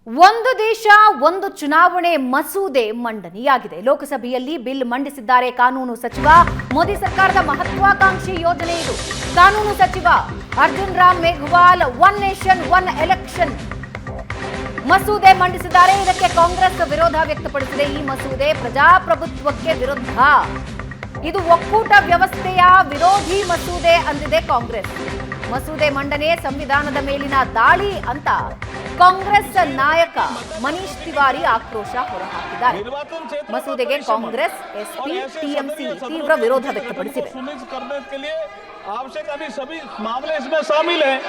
ಒಂದು ದೇಶ ಒಂದು ಚುನಾವಣೆ ಮಸೂದೆ ಮಂಡನೆಯಾಗಿದೆ. ಲೋಕಸಭೆಯಲ್ಲಿ ಬಿಲ್ ಮಂಡಿಸಿದ್ದಾರೆ ಕಾನೂನು ಸಚಿವ. ಮೋದಿ ಸರ್ಕಾರದ ಮಹತ್ವಾಕಾಂಕ್ಷಿ ಯೋಜನೆ ಇದು. ಕಾನೂನು ಸಚಿವ Arjun Ram Meghwal one nation one election ಮಸೂದೆ ಮಂಡಿಸಿದ್ದಾರೆ. ಇದಕ್ಕೆ ಕಾಂಗ್ರೆಸ್ ವಿರೋಧ ವ್ಯಕ್ತಪಡಿಸಿದೆ. ಈ ಮಸೂದೆ ಪ್ರಜಾಪ್ರಭುತ್ವಕ್ಕೆ ವಿರುದ್ಧ, ಇದು ಒಕ್ಕೂಟ ವ್ಯವಸ್ಥೆಯ ವಿರೋಧಿ ಮಸೂದೆ ಅಂದಿದೆ ಕಾಂಗ್ರೆಸ್. ಮಸೂದೆ ಮಂಡನೆ ಸಂವಿಧಾನದ ಮೇಲಿನ ದಾಳಿ ಅಂತ ಕಾಂಗ್ರೆಸ್ ನಾಯಕ ಮನೀಶ್ ತಿವಾರಿ ಆಕ್ರೋಶ ಹೊರಹಾಕಿದ್ದಾರೆ. ಮಸೂದೆಗೆ ಕಾಂಗ್ರೆಸ್, ಎಸ್ಪಿ, ಟಿಎಂಸಿ तीव्र विरोध व्यक्तपಡಿಸಿವೆ. आवश्यक अभी सभी मामले इसमें शामिल हैं।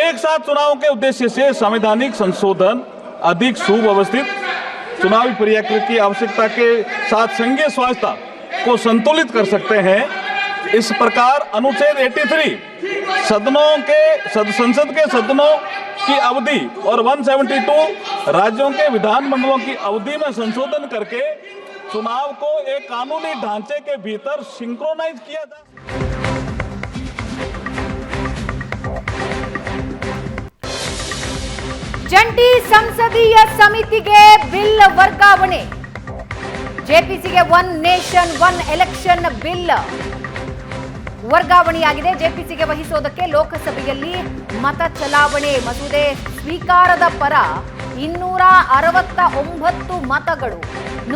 एक साथ चुनाव के उद्देश्य से संवैधानिक संशोधन अधिक सुव्यवस्थित चुनावी प्रक्रिया की आवश्यकता के साथ संघीय स्वायत्तता को संतुलित कर सकते हैं। इस प्रकार अनुच्छेद 83 संसद के सदनों की अवधि और 172 राज्यों के विधानमंडलों की अवधि में संशोधन करके चुनाव को एक कानूनी ढांचे के भीतर सिंक्रोनाइज किया जा। ಜಂಟಿ ಸಂಸದೀಯ ಸಮಿತಿಗೆ ಬಿಲ್ ವರ್ಗಾವಣೆ. ಜೆಪಿಸಿಗೆ one nation one election bill ವರ್ಗಾವಣೆಯಾಗಿದೆ. ಜೆಪಿಸಿಗೆ ವಹಿಸೋದಕ್ಕೆ ಲೋಕಸಭೆಯಲ್ಲಿ ಮತ ಚಲಾವಣೆ. ಮಸೂದೆ ಸ್ವೀಕಾರದ ಪರ 269 ಮತಗಳು,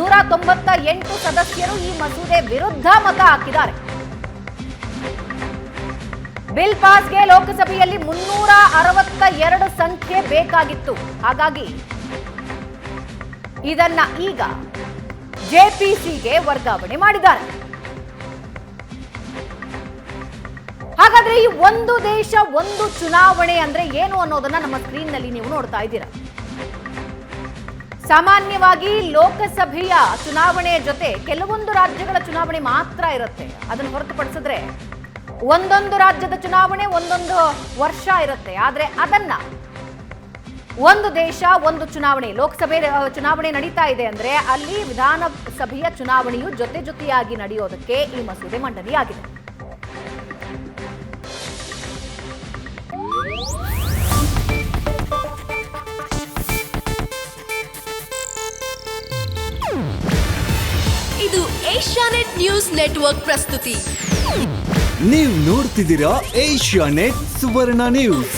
198 ಸದಸ್ಯರು ಈ ಮಸೂದೆ ವಿರುದ್ಧ ಮತ ಹಾಕಿದ್ದಾರೆ. ಬಿಲ್ ಪಾಸ್ಗೆ ಲೋಕಸಭೆಯಲ್ಲಿ 362 ಸಂಖ್ಯೆ ಬೇಕಾಗಿತ್ತು. ಹಾಗಾಗಿ ಇದನ್ನ ಈಗ ಜೆಪಿಸಿಗೆ ವರ್ಗಾವಣೆ ಮಾಡಿದ್ದಾರೆ. ಹಾಗಾದ್ರೆ ಈ ಒಂದು ದೇಶ ಒಂದು ಚುನಾವಣೆ ಅಂದ್ರೆ ಏನು ಅನ್ನೋದನ್ನ ನಮ್ಮ ಸ್ಕ್ರೀನ್ ನಲ್ಲಿ ನೀವು ನೋಡ್ತಾ ಇದ್ದೀರಾ. ಸಾಮಾನ್ಯವಾಗಿ ಲೋಕಸಭೆಯ ಚುನಾವಣೆಯ ಜೊತೆ ಕೆಲವೊಂದು ರಾಜ್ಯಗಳ ಚುನಾವಣೆ ಮಾತ್ರ ಇರುತ್ತೆ. ಅದನ್ನು ಹೊರತುಪಡಿಸಿದ್ರೆ ಒಂದೊಂದು ರಾಜ್ಯದ ಚುನಾವಣೆ ಒಂದೊಂದು ವರ್ಷ ಇರುತ್ತೆ. ಆದ್ರೆ ಅದನ್ನ ಒಂದು ದೇಶ ಒಂದು ಚುನಾವಣೆ, ಲೋಕಸಭೆ ಚುನಾವಣೆ ನಡೀತಾ ಇದೆ ಅಂದ್ರೆ ಅಲ್ಲಿ ವಿಧಾನಸಭೆಯ ಚುನಾವಣೆಯು ಜೊತೆ ಜೊತೆಯಾಗಿ ನಡೆಯೋದಕ್ಕೆ ಈ ಮಸೂದೆ ಮಂಡನೆಯಾಗಿದೆ. ಇದು ಏಷ್ಯಾನೆಟ್ ನ್ಯೂಸ್ ನೆಟ್ವರ್ಕ್ ಪ್ರಸ್ತುತಿ. ನೀವು ನೋಡ್ತಿದ್ದೀರಾ ಏಷ್ಯಾನೆಟ್ ಸುವರ್ಣ ನ್ಯೂಸ್.